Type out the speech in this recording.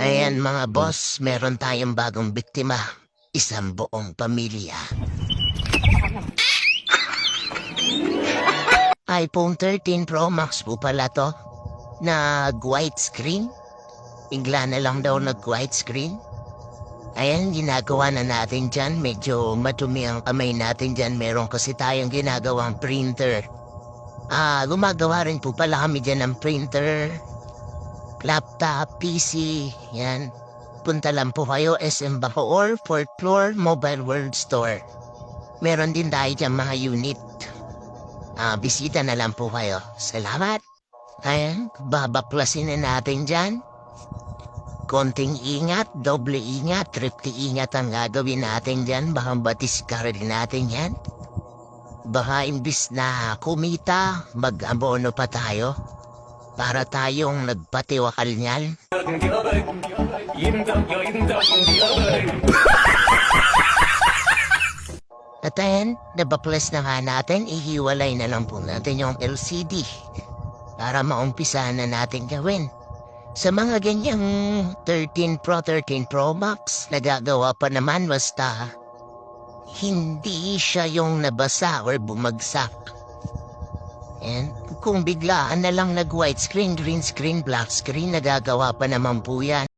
Ayan mga boss, meron tayong bagong biktima. Isang buong pamilya. iPhone 13 Pro Max po pala to. Nag-white screen. Bigla na lang daw nag-white screen. Ayan, ginagawa na natin dyan. Medyo matumi ang kamay natin dyan. Meron kasi tayong ginagawang printer. Gumagawa rin po pala kami dyan ng printer, laptop, PC, yan. Punta lang po kayo, SM Bacoor, 4th floor, Mobile World Store. Meron din tayo dyan mga unit. Bisita na lang po kayo. Salamat. Ayan, babaklasin na natin dyan. Konting ingat, doble ingat, triple ingat ang gagawin natin dyan. Baka batis ka rin natin yan. Baka imbis na kumita, mag-abono pa tayo. Para tayong nagpatiwakal niyan. At ayan, nabaplas na nga natin, ihiwalay na lang po natin yung LCD. Para maumpisa na natin gawin. Sa mga ganyang 13 Pro Max, nagagawa pa naman basta hindi siya yung nabasa or bumagsak. And kung biglaan na lang nag-white screen, green screen, black screen, nagagawa pa naman po yan.